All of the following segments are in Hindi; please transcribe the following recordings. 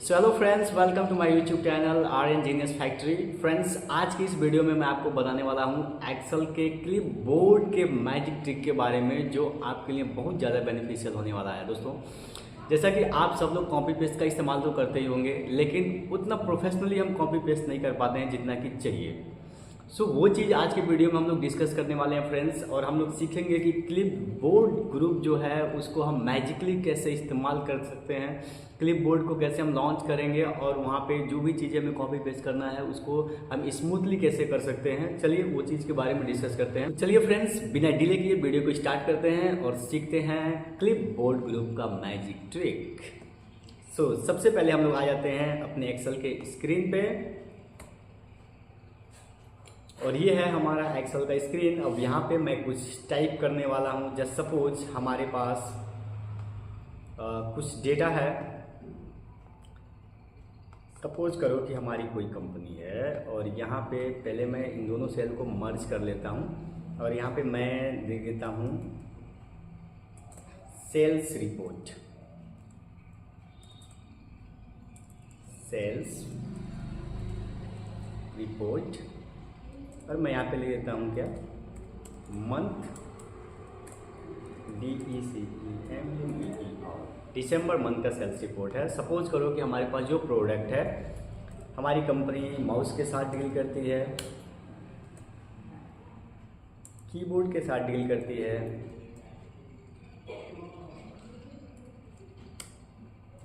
So hello friends, welcome to my YouTube channel R N Genius Factory. Friends, आज की इस वीडियो में मैं आपको बताने वाला हूं एक्सेल के क्लिप बोर्ड के मैजिक ट्रिक के बारे में, जो आपके लिए बहुत ज़्यादा बेनिफिशियल होने वाला है। दोस्तों, जैसा कि आप सब लोग कॉपी पेस्ट का इस्तेमाल तो करते ही होंगे, लेकिन उतना प्रोफेशनली हम कॉपी पेस्ट नहीं कर पाते हैं जितना कि चाहिए। सो वो चीज़ आज के वीडियो में हम लोग डिस्कस करने वाले हैं फ्रेंड्स, और हम लोग सीखेंगे कि क्लिप बोर्ड ग्रुप जो है उसको हम मैजिकली कैसे इस्तेमाल कर सकते हैं, क्लिप बोर्ड को कैसे हम लॉन्च करेंगे, और वहाँ पे जो भी चीज़ें हमें कॉपी पेस्ट करना है उसको हम स्मूथली कैसे कर सकते हैं। चलिए वो चीज़ के बारे में डिस्कस करते हैं। चलिए फ्रेंड्स, बिना डिले किए वीडियो को स्टार्ट करते हैं और सीखते हैं क्लिप बोर्ड ग्रुप का मैजिक ट्रिक। सो सबसे पहले हम लोग आ जाते हैं अपने एक्सेल के स्क्रीन पे, और ये है हमारा एक्सेल का स्क्रीन। अब यहाँ पे मैं कुछ टाइप करने वाला हूँ। जस्ट सपोज हमारे पास कुछ डेटा है। सपोज करो कि हमारी कोई कंपनी है, और यहाँ पे पहले मैं इन दोनों सेल को मर्ज कर लेता हूँ, और यहाँ पे मैं दे देता हूँ सेल्स रिपोर्ट, सेल्स रिपोर्ट, और मैं यहाँ पे ले लेता हूँ क्या, मंथ, DECEMER, दिसंबर मंथ का सेल्स रिपोर्ट है। सपोज करो कि हमारे पास जो प्रोडक्ट है, हमारी कंपनी माउस के साथ डील करती है, कीबोर्ड के साथ डील करती है,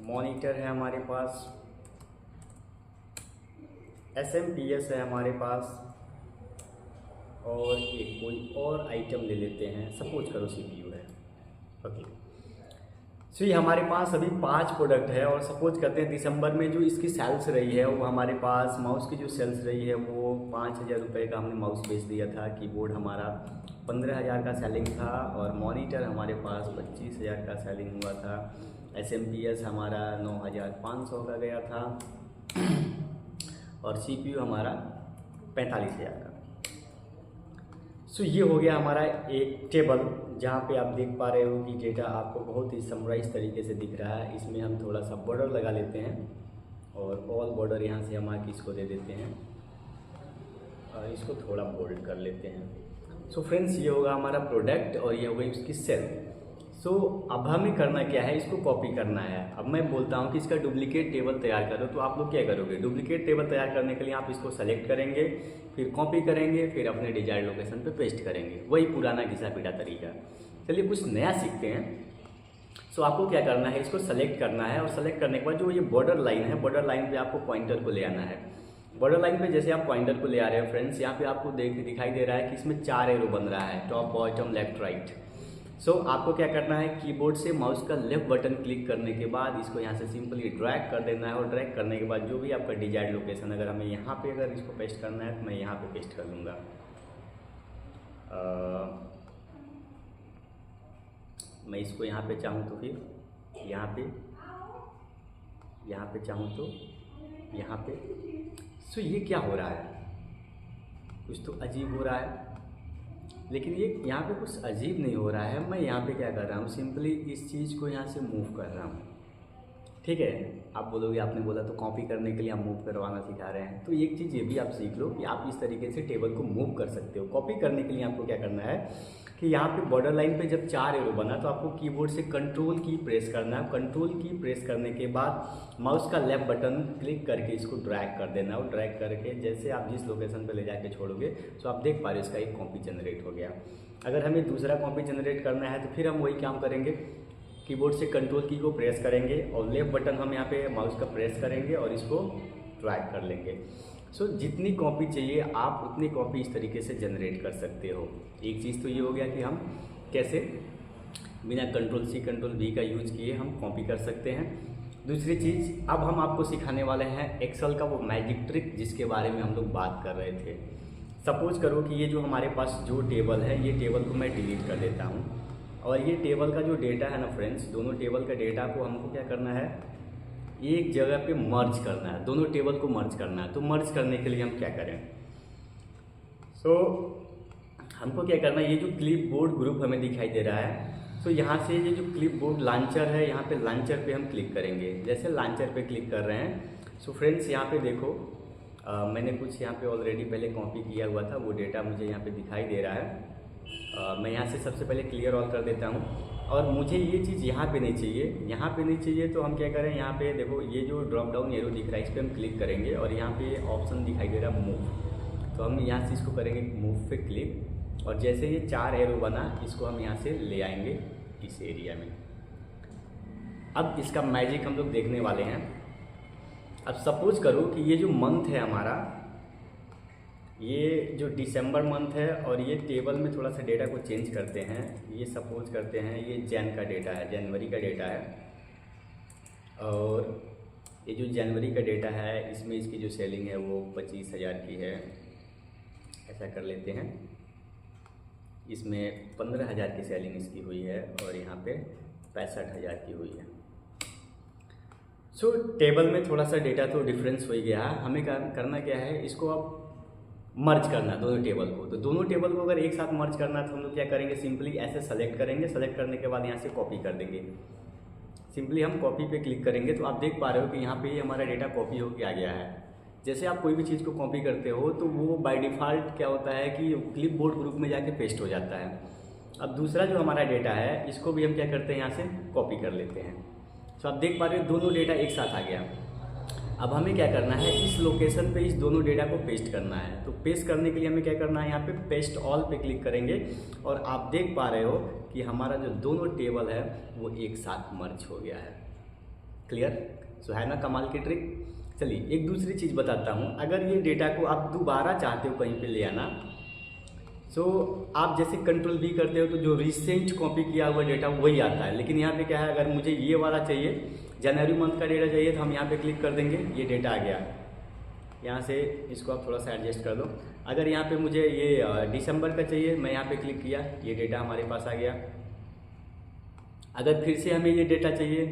मॉनिटर है हमारे पास, SMPS है हमारे पास, और एक कोई और आइटम ले लेते हैं। सपोज करो CPU है। ओके, सो ये हमारे पास अभी 5 प्रोडक्ट है, और सपोज करते हैं दिसंबर में जो इसकी सेल्स रही है वो हमारे पास माउस की जो सेल्स रही है वो 5,000 रुपये का हमने माउस बेच दिया था। कीबोर्ड हमारा 15,000 का सेलिंग था, और मॉनिटर हमारे पास 25,000 का सेलिंग हुआ था। SMPS हमारा 9,500 का गया था, और CPU हमारा 45,000 का। सो ये हो गया हमारा एक टेबल, जहाँ पे आप देख पा रहे हो कि डेटा आपको बहुत ही समराइज तरीके से दिख रहा है। इसमें हम थोड़ा सा बॉर्डर लगा लेते हैं, और ऑल बॉर्डर यहाँ से हम आके इसको दे देते हैं, और इसको थोड़ा बोल्ड कर लेते हैं। सो फ्रेंड्स, ये होगा हमारा प्रोडक्ट, और ये हो गई उसकी सेल। सो अब हमें करना क्या है, इसको कॉपी करना है। अब मैं बोलता हूँ कि इसका डुप्लीकेट टेबल तैयार करो, तो आप लोग क्या करोगे, डुप्लीकेट टेबल तैयार करने के लिए आप इसको सेलेक्ट करेंगे, फिर कॉपी करेंगे, फिर अपने डिजायर्ड लोकेशन पे पेस्ट करेंगे। वही पुराना घिसा पीटा तरीका। चलिए कुछ नया सीखते हैं। सो आपको क्या करना है, इसको सेलेक्ट करना है, और सेलेक्ट करने के बाद जो ये बॉर्डर लाइन है, बॉर्डर लाइन पे आपको पॉइंटर को ले आना है। बॉर्डर लाइन पे जैसे आप पॉइंटर को ले आ रहे हो फ्रेंड्स, यहाँ पे आपको दिखाई दे रहा है कि इसमें 4 एरो बन रहा है, टॉप, बॉटम, लेफ्ट, राइट। सो आपको क्या करना है, कीबोर्ड से माउस का लेफ्ट बटन क्लिक करने के बाद इसको यहाँ से सिंपली ड्रैग कर देना है, और ड्रैग करने के बाद जो भी आपका डिजायर्ड लोकेशन, अगर हमें यहाँ पे अगर इसको पेस्ट करना है तो मैं यहाँ पे पेस्ट कर लूँगा। मैं इसको यहाँ पे चाहूँ तो फिर यहाँ पे चाहूँ तो यहाँ पे। सो ये क्या हो रहा है, कुछ तो अजीब हो रहा है, लेकिन ये यहाँ पे कुछ अजीब नहीं हो रहा है। मैं यहाँ पे क्या कर रहा हूँ, सिंपली इस चीज़ को यहाँ से मूव कर रहा हूँ। ठीक है, आप बोलोगे आपने बोला तो कॉपी करने के लिए आप मूव करवाना सिखा रहे हैं, तो एक चीज़ ये भी आप सीख लो कि आप इस तरीके से टेबल को मूव कर सकते हो। कॉपी करने के लिए आपको क्या करना है कि यहाँ पे बॉर्डर लाइन पे जब 4 एरो बना तो आपको कीबोर्ड से कंट्रोल की प्रेस करना है। कंट्रोल की प्रेस करने के बाद माउस का लेफ्ट बटन क्लिक करके इसको ड्रैग कर देना है, और ड्रैग करके जैसे आप जिस लोकेशन पे ले जाके छोड़ोगे, तो आप देख पा रहे हो इसका एक कॉपी जनरेट हो गया। अगर हमें दूसरा कॉपी जनरेट करना है तो फिर हम वही काम करेंगे, कीबोर्ड से कंट्रोल की को प्रेस करेंगे, और लेफ्ट बटन हम यहाँ पे माउस का प्रेस करेंगे, और इसको ड्रैग कर लेंगे। सो जितनी कॉपी चाहिए आप उतनी कॉपी इस तरीके से जनरेट कर सकते हो। एक चीज़ तो ये हो गया कि हम कैसे बिना कंट्रोल C कंट्रोल V का यूज किए हम कॉपी कर सकते हैं। दूसरी चीज़, अब हम आपको सिखाने वाले हैं एक्सेल का वो मैजिक ट्रिक जिसके बारे में हम लोग बात कर रहे थे। सपोज करो कि ये जो हमारे पास जो टेबल है, ये टेबल को मैं डिलीट कर देता हूँ, और ये टेबल का जो डेटा है ना फ्रेंड्स, दोनों टेबल का डेटा को हमको क्या करना है, एक जगह पे मर्ज करना है, दोनों टेबल को मर्ज करना है। तो मर्ज करने के लिए हम क्या करें, सो हमको क्या करना है, ये जो क्लिप बोर्ड ग्रुप हमें दिखाई दे रहा है, सो यहाँ से ये जो क्लिपबोर्ड लॉन्चर है, यहाँ पे लॉन्चर पे हम क्लिक करेंगे। जैसे लॉन्चर पे क्लिक कर रहे हैं, सो फ्रेंड्स यहाँ पे देखो मैंने कुछ यहाँ पे ऑलरेडी पहले कॉपी किया हुआ था, वो डेटा मुझे यहाँ पे दिखाई दे रहा है। मैं यहाँ से सबसे पहले क्लियर ऑल कर देता हूँ। और मुझे ये चीज़ यहाँ पे नहीं चाहिए, यहाँ पे नहीं चाहिए, तो हम क्या करें, यहाँ पे देखो ये जो ड्रॉप डाउन एरो दिख रहा है, इस पर हम क्लिक करेंगे और यहाँ पे ऑप्शन दिखाई दे रहा है मूव। तो हम यहाँ से इसको करेंगे मूव पे क्लिक, और जैसे ये 4 एरो बना, इसको हम यहाँ से ले आएंगे इस एरिया में। अब इसका मैजिक हम लोग देखने वाले हैं। अब सपोज करो कि ये जो मंथ है हमारा, ये जो दिसंबर मंथ है, और ये टेबल में थोड़ा सा डेटा को चेंज करते हैं। ये सपोज करते हैं ये जैन का डेटा है, जनवरी का डेटा है, और ये जो जनवरी का डेटा है इसमें इसकी जो सेलिंग है वो 25,000 की है। ऐसा कर लेते हैं, इसमें 15,000 की सेलिंग इसकी हुई है, और यहाँ पे 65,000 की हुई है। सो टेबल में थोड़ा सा डेटा तो डिफरेंस हो ही गया है। हमें करना क्या है, इसको अब मर्ज करना है दोनों टेबल को। तो दोनों टेबल को अगर एक साथ मर्ज करना है तो हम लोग क्या करेंगे, सिंपली ऐसे सेलेक्ट करेंगे। सेलेक्ट करने के बाद यहाँ से कॉपी कर देंगे। सिंपली हम कॉपी पे क्लिक करेंगे, तो आप देख पा रहे हो कि यहाँ पे हमारा डेटा कॉपी होकर आ गया है। जैसे आप कोई भी चीज़ को कॉपी करते हो तो वो बाय डिफ़ॉल्ट क्या होता है कि क्लिपबोर्ड ग्रुप में जाके पेस्ट हो जाता है। अब दूसरा जो हमारा डेटा है, इसको भी हम क्या करते हैं, यहाँ से कॉपी कर लेते हैं। तो आप देख पा रहे हो दोनों डेटा एक साथ आ गया। अब हमें क्या करना है, इस लोकेशन पे इस दोनों डेटा को पेस्ट करना है। तो पेस्ट करने के लिए हमें क्या करना है, यहाँ पे पेस्ट ऑल पे क्लिक करेंगे, और आप देख पा रहे हो कि हमारा जो दोनों टेबल है वो एक साथ मर्ज हो गया है। क्लियर? सो है ना कमाल की ट्रिक। चलिए एक दूसरी चीज़ बताता हूँ। अगर ये डेटा को आप दोबारा चाहते हो कहीं पे ले आना, सो आप जैसे कंट्रोल V करते हो तो जो रिसेंट कॉपी किया हुआ डेटा वही आता है। लेकिन यहाँ पे क्या है, अगर मुझे ये वाला चाहिए, जनवरी मंथ का डेटा चाहिए, तो हम यहाँ पे क्लिक कर देंगे, ये डेटा आ गया। यहाँ से इसको आप थोड़ा सा एडजस्ट कर दो। अगर यहाँ पे मुझे ये दिसंबर का चाहिए, मैं यहाँ पे क्लिक किया, ये डेटा हमारे पास आ गया। अगर फिर से हमें ये डेटा चाहिए,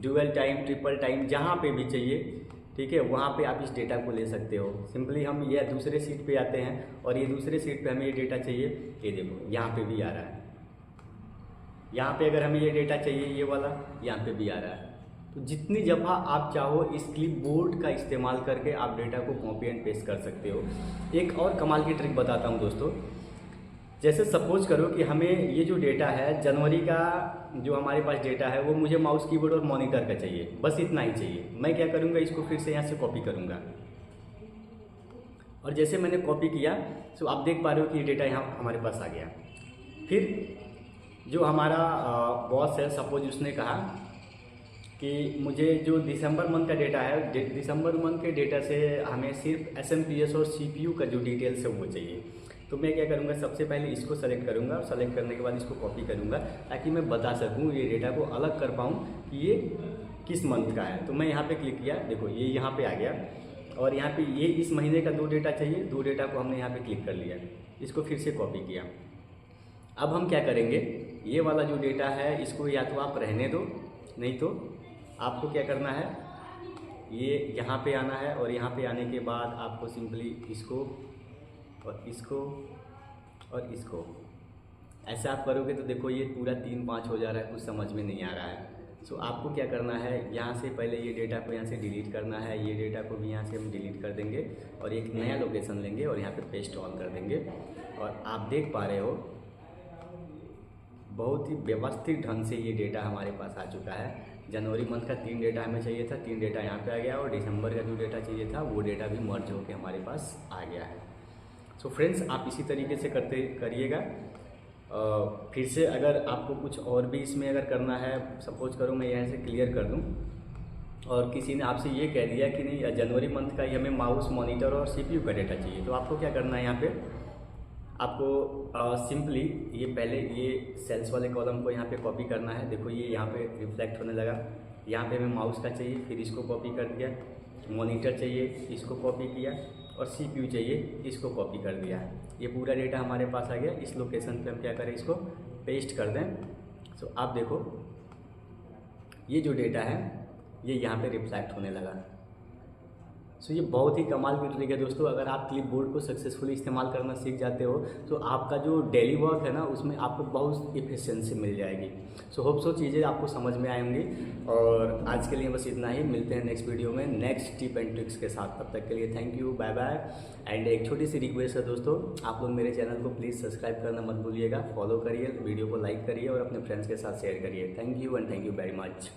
डुअल टाइम, ट्रिपल टाइम, जहाँ पे भी चाहिए, ठीक है, वहाँ पे आप इस डेटा को ले सकते हो। सिंपली हम ये दूसरे सीट पे आते हैं, और ये दूसरे सीट पे हमें ये डेटा चाहिए, ये देखो यहाँ पे भी आ रहा है। यहाँ पे अगर हमें ये डेटा चाहिए, ये वाला, यहाँ पे भी आ रहा है। तो जितनी दफ़ा आप चाहो इस क्लिपबोर्ड का इस्तेमाल करके आप डेटा को कॉपी एंड पेस्ट कर सकते हो। एक और कमाल की ट्रिक बताता हूँ दोस्तों। जैसे सपोज करो कि हमें ये जो डेटा है, जनवरी का जो हमारे पास डेटा है, वो मुझे माउस कीबोर्ड और मॉनिटर का चाहिए, बस इतना ही चाहिए। मैं क्या करूँगा, इसको फिर से यहाँ से कॉपी करूँगा, और जैसे मैंने कॉपी किया, तो आप देख पा रहे हो कि ये डेटा यहाँ हमारे पास आ गया। फिर जो हमारा बॉस है, सपोज उसने कहा कि मुझे जो दिसंबर मंथ का डेटा है, दिसंबर मंथ के डेटा से हमें सिर्फ SMPS और CPU का जो डिटेल्स है वो चाहिए। तो मैं क्या करूँगा, सबसे पहले इसको सेलेक्ट करूँगा, और सेलेक्ट करने के बाद इसको कॉपी करूँगा, ताकि मैं बता सकूँ, ये डेटा को अलग कर पाऊँ कि ये किस मंथ का है। तो मैं यहाँ पे क्लिक किया, देखो ये यहाँ पे आ गया, और यहाँ पे ये इस महीने का 2 डेटा चाहिए, 2 डेटा को हमने यहाँ पे क्लिक कर लिया, इसको फिर से कॉपी किया। अब हम क्या करेंगे, ये वाला जो डेटा है इसको या तो आप रहने दो, नहीं तो आपको क्या करना है, ये यहाँ पे आना है, और यहाँ पे आने के बाद आपको सिंपली इसको और इसको और इसको ऐसा आप करोगे तो देखो ये पूरा 3-5 हो जा रहा है, कुछ समझ में नहीं आ रहा है। सो आपको क्या करना है, यहाँ से पहले ये डेटा को यहाँ से डिलीट करना है, ये डेटा को भी यहाँ से हम डिलीट कर देंगे, और एक नया लोकेशन लेंगे और यहाँ पे पेस्ट ऑन कर देंगे। और आप देख पा रहे हो बहुत ही व्यवस्थित ढंग से ये डेटा हमारे पास आ चुका है। जनवरी मंथ का 3 डेटा हमें चाहिए था, 3 डेटा यहाँ पे आ गया, और दिसंबर का जो डेटा चाहिए था वो डेटा भी मर्ज होकर हमारे पास आ गया है। सो फ्रेंड्स, आप इसी तरीके से करिएगा। फिर से अगर आपको कुछ और भी इसमें अगर करना है, सपोज करो मैं यहाँ से क्लियर कर दूँ, और किसी ने आपसे ये कह दिया कि नहीं जनवरी मंथ का ही हमें माउस, मॉनिटर और CPU का डेटा चाहिए, तो आपको क्या करना है, यहाँ पे आपको सिंपली ये पहले ये सेल्स वाले कॉलम को यहाँ पे कॉपी करना है। देखो ये यहाँ पे रिफ्लेक्ट होने लगा। यहाँ पे हमें माउस का चाहिए, फिर इसको कॉपी कर दिया, मॉनिटर चाहिए, इसको कॉपी किया, और CPU चाहिए, इसको कॉपी कर दिया। ये पूरा डेटा हमारे पास आ गया। इस लोकेशन पे हम क्या करें, इसको पेस्ट कर दें। सो आप देखो ये जो डेटा है ये यहाँ पे रिफ्लेक्ट होने लगा। सो ये बहुत ही कमाल की ट्रिक है दोस्तों। अगर आप क्लिप बोर्ड को सक्सेसफुली इस्तेमाल करना सीख जाते हो तो आपका जो डेली वर्क है ना उसमें आपको बहुत इफिशिएंसी मिल जाएगी। सो होप सो चीज़ें आपको समझ में आएंगी। और आज के लिए बस इतना ही, मिलते हैं नेक्स्ट वीडियो में नेक्स्ट टिप एंड ट्रिक्स के साथ। तब तक के लिए thank you, bye bye. And एक छोटी सी रिक्वेस्ट है दोस्तों, आप लोग मेरे चैनल को प्लीज़ सब्सक्राइब करना मत भूलिएगा, फॉलो करिए, वीडियो को लाइक करिए और अपने फ्रेंड्स के साथ शेयर करिए। Thank you and thank you very much.